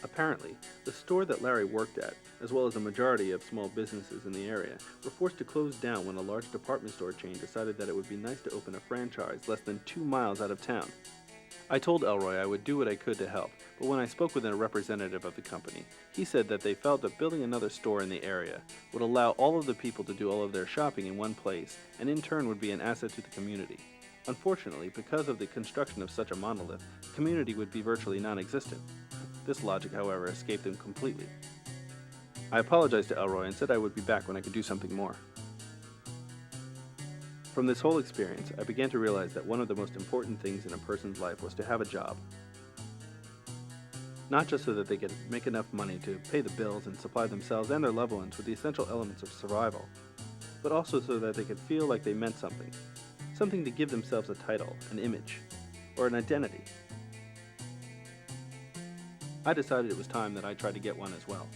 Apparently, the store that Larry worked at, as well as a majority of small businesses in the area, were forced to close down when a large department store chain decided that it would be nice to open a franchise less than 2 miles out of town. I told Elroy I would do what I could to help, but when I spoke with a representative of the company, he said that they felt that building another store in the area would allow all of the people to do all of their shopping in one place, and in turn would be an asset to the community. Unfortunately, because of the construction of such a monolith, the community would be virtually non-existent. This logic, however, escaped them completely. I apologized to Elroy and said I would be back when I could do something more. From this whole experience, I began to realize that one of the most important things in a person's life was to have a job. Not just so that they could make enough money to pay the bills and supply themselves and their loved ones with the essential elements of survival, but also so that they could feel like they meant something. Something to give themselves a title, an image, or an identity. I decided it was time that I tried to get one as well.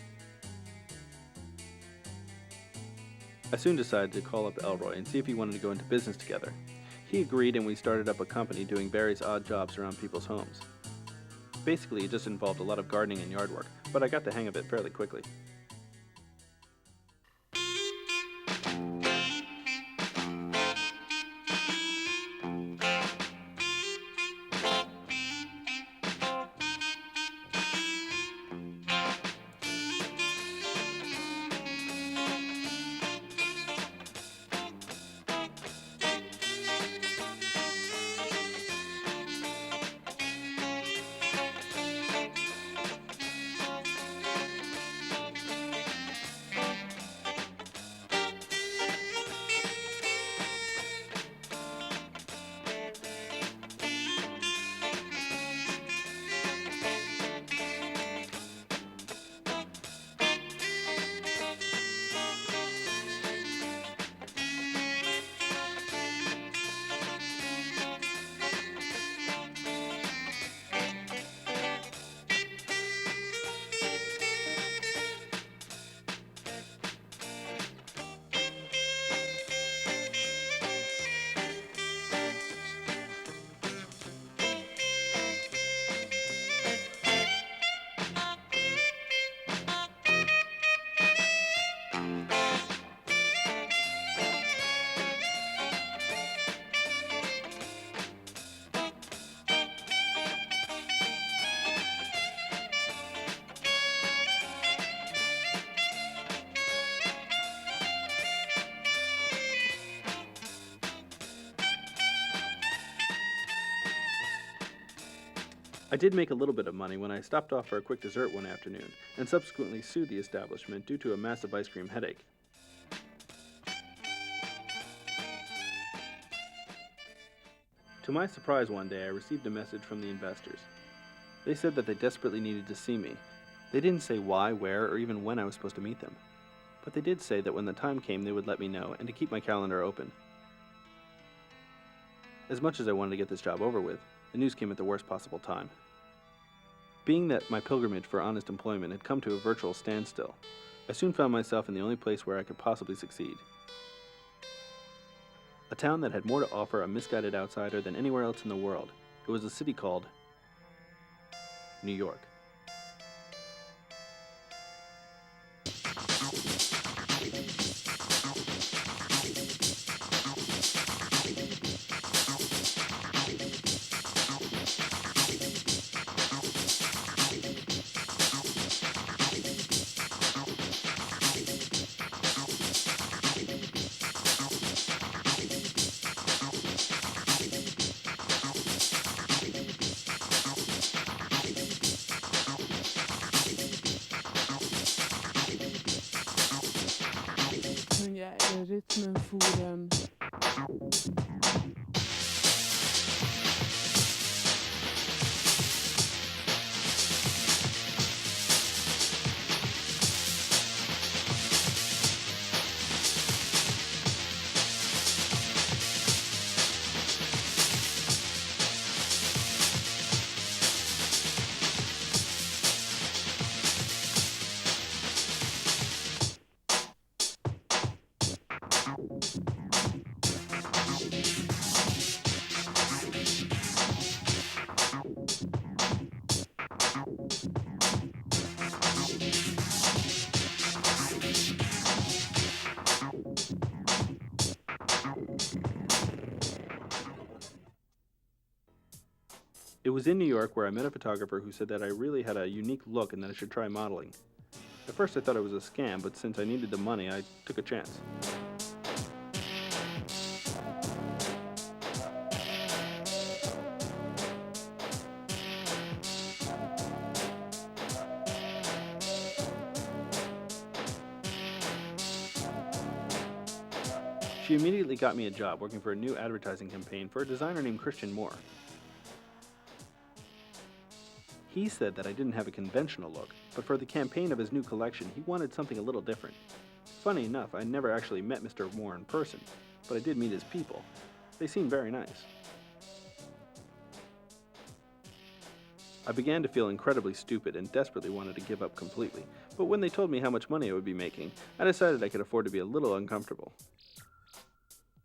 I soon decided to call up Elroy and see if he wanted to go into business together. He agreed and we started up a company doing various odd jobs around people's homes. Basically, it just involved a lot of gardening and yard work, but I got the hang of it fairly quickly. I did make a little bit of money when I stopped off for a quick dessert one afternoon, and subsequently sued the establishment due to a massive ice cream headache. To my surprise one day, I received a message from the investors. They said that they desperately needed to see me. They didn't say why, where, or even when I was supposed to meet them. But they did say that when the time came they would let me know and to keep my calendar open. As much as I wanted to get this job over with, the news came at the worst possible time. Being that my pilgrimage for honest employment had come to a virtual standstill, I soon found myself in the only place where I could possibly succeed. A town that had more to offer a misguided outsider than anywhere else in the world. It was a city called New York. It was in New York where I met a photographer who said that I really had a unique look and that I should try modeling. At first I thought it was a scam, but since I needed the money, I took a chance. She immediately got me a job working for a new advertising campaign for a designer named Christian Moore. He said that I didn't have a conventional look, but for the campaign of his new collection, he wanted something a little different. Funny enough, I never actually met Mr. Moore in person, but I did meet his people. They seemed very nice. I began to feel incredibly stupid and desperately wanted to give up completely, but when they told me how much money I would be making, I decided I could afford to be a little uncomfortable.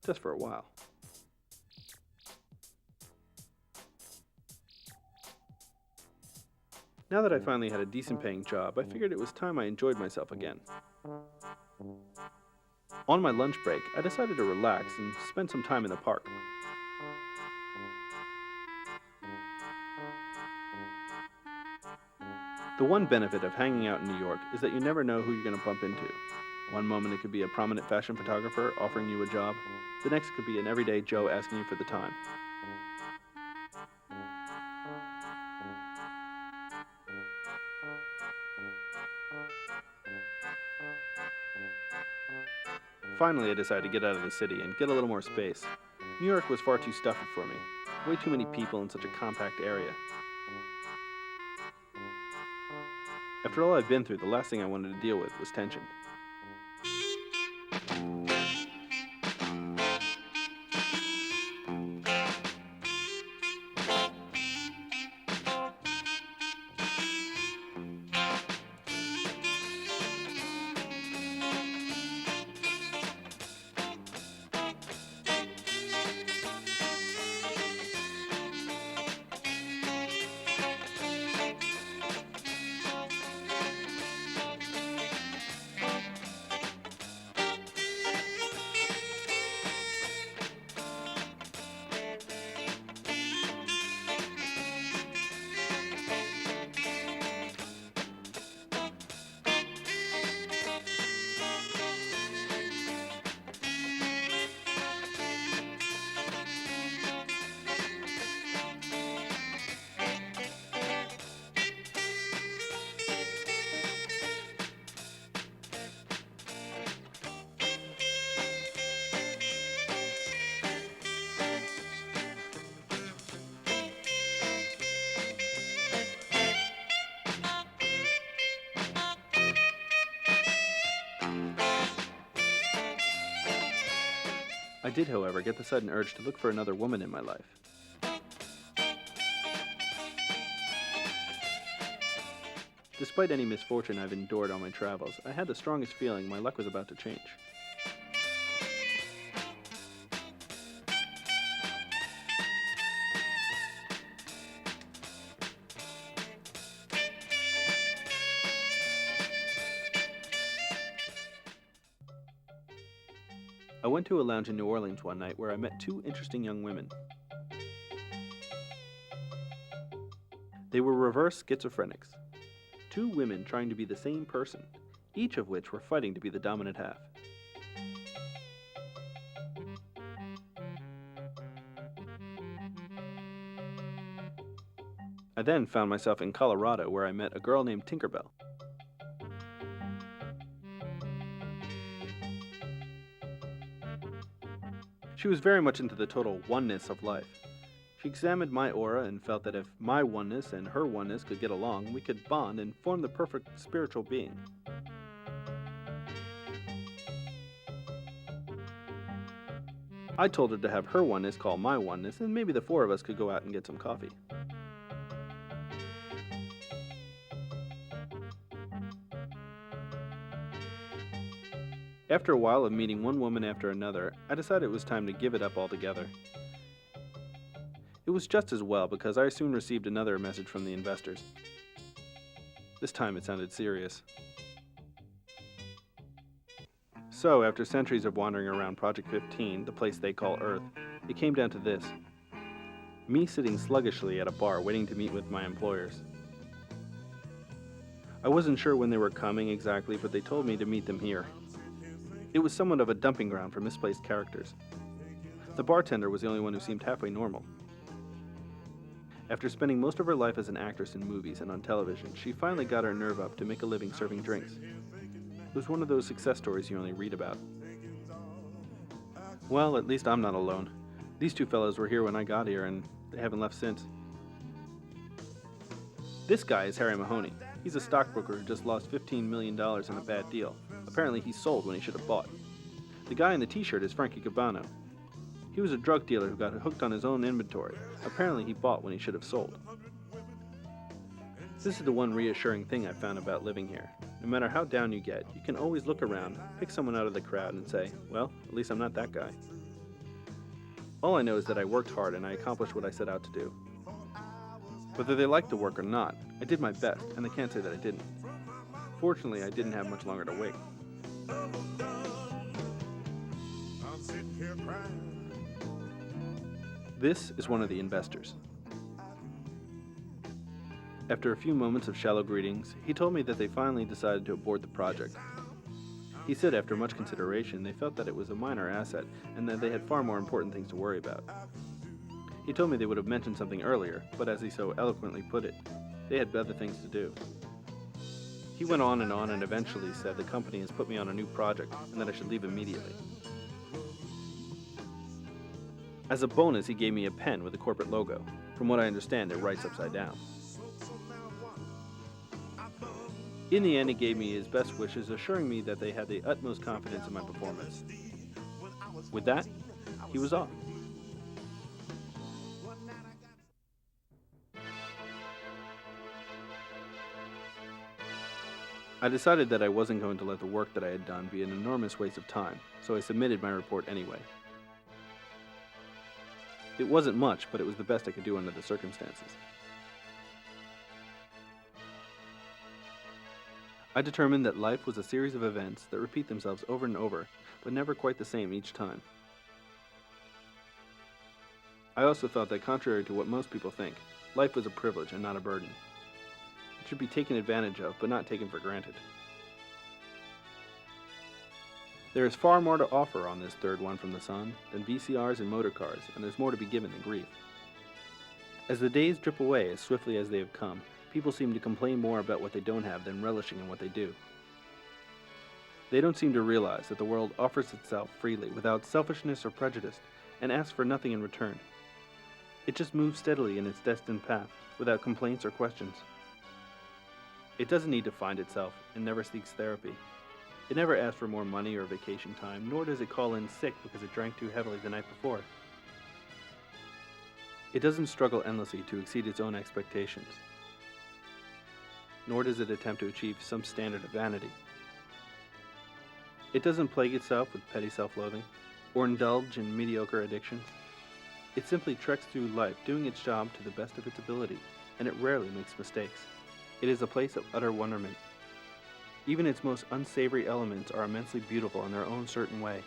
Just for a while. Now that I finally had a decent paying job, I figured it was time I enjoyed myself again. On my lunch break, I decided to relax and spend some time in the park. The one benefit of hanging out in New York is that you never know who you're going to bump into. One moment it could be a prominent fashion photographer offering you a job. The next could be an everyday Joe asking you for the time. Finally, I decided to get out of the city and get a little more space. New York was far too stuffy for me. Way too many people in such a compact area. After all I've been through, the last thing I wanted to deal with was tension. I did, however, get the sudden urge to look for another woman in my life. Despite any misfortune I've endured on my travels, I had the strongest feeling my luck was about to change. I went to a lounge in New Orleans one night where I met two interesting young women. They were reverse schizophrenics. Two women trying to be the same person, each of which were fighting to be the dominant half. I then found myself in Colorado where I met a girl named Tinkerbell. She was very much into the total oneness of life. She examined my aura and felt that if my oneness and her oneness could get along, we could bond and form the perfect spiritual being. I told her to have her oneness call my oneness, and maybe the four of us could go out and get some coffee. After a while of meeting one woman after another, I decided it was time to give it up altogether. It was just as well because I soon received another message from the investors. This time it sounded serious. So, after centuries of wandering around Project 15, the place they call Earth, it came down to this. Me sitting sluggishly at a bar waiting to meet with my employers. I wasn't sure when they were coming exactly, but they told me to meet them here. It was somewhat of a dumping ground for misplaced characters. The bartender was the only one who seemed halfway normal. After spending most of her life as an actress in movies and on television, she finally got her nerve up to make a living serving drinks. It was one of those success stories you only read about. Well, at least I'm not alone. These two fellows were here when I got here, and they haven't left since. This guy is Harry Mahoney. He's a stockbroker who just lost $15 million in a bad deal. Apparently he sold when he should have bought. The guy in the t-shirt is Frankie Cabano. He was a drug dealer who got hooked on his own inventory. Apparently he bought when he should have sold. This is the one reassuring thing I've found about living here. No matter how down you get, you can always look around, pick someone out of the crowd and say, well, at least I'm not that guy. All I know is that I worked hard and I accomplished what I set out to do. Whether they liked the work or not, I did my best, and they can't say that I didn't. Fortunately, I didn't have much longer to wait. This is one of the investors. After a few moments of shallow greetings, he told me that they finally decided to abort the project. He said after much consideration, they felt that it was a minor asset and that they had far more important things to worry about. He told me they would have mentioned something earlier, but as he so eloquently put it, they had other things to do. He went on and eventually said the company has put me on a new project and that I should leave immediately. As a bonus, he gave me a pen with a corporate logo. From what I understand, it writes upside down. In the end, he gave me his best wishes, assuring me that they had the utmost confidence in my performance. With that, he was off. I decided that I wasn't going to let the work that I had done be an enormous waste of time, so I submitted my report anyway. It wasn't much, but it was the best I could do under the circumstances. I determined that life was a series of events that repeat themselves over and over, but never quite the same each time. I also thought that contrary to what most people think, life was a privilege and not a burden. It should be taken advantage of, but not taken for granted. There is far more to offer on this third one from the sun than VCRs and motor cars, and there's more to be given than grief. As the days drip away as swiftly as they have come, people seem to complain more about what they don't have than relishing in what they do. They don't seem to realize that the world offers itself freely, without selfishness or prejudice, and asks for nothing in return. It just moves steadily in its destined path, without complaints or questions. It doesn't need to find itself, and never seeks therapy. It never asks for more money or vacation time, nor does it call in sick because it drank too heavily the night before. It doesn't struggle endlessly to exceed its own expectations, nor does it attempt to achieve some standard of vanity. It doesn't plague itself with petty self-loathing, or indulge in mediocre addictions. It simply treks through life doing its job to the best of its ability, and it rarely makes mistakes. It is a place of utter wonderment. Even its most unsavory elements are immensely beautiful in their own certain way.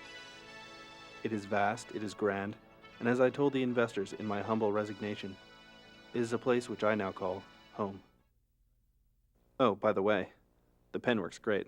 It is vast, it is grand, and as I told the investors in my humble resignation, it is a place which I now call home. Oh, by the way, the pen works great.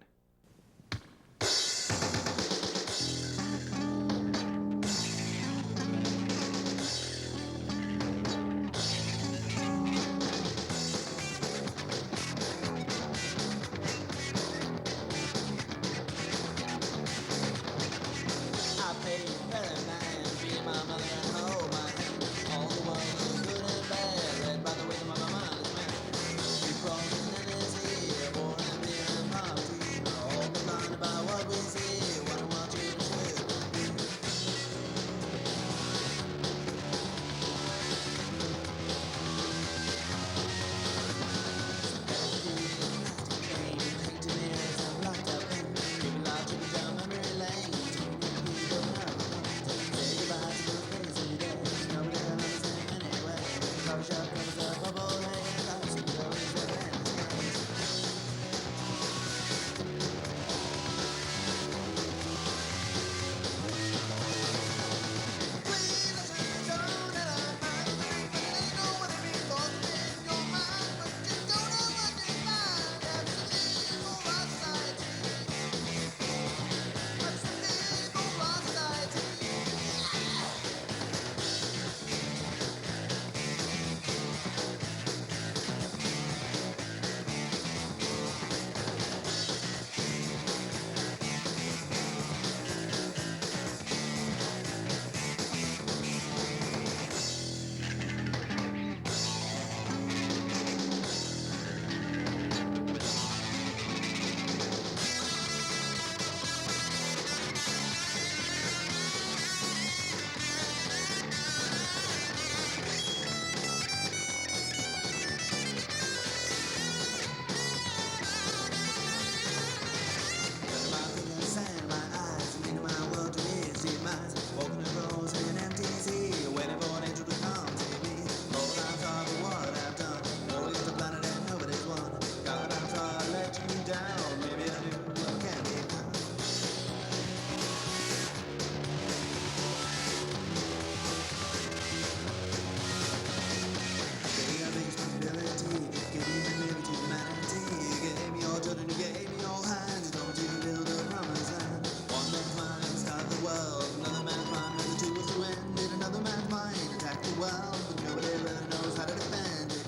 world, but nobody really knows how to defend it.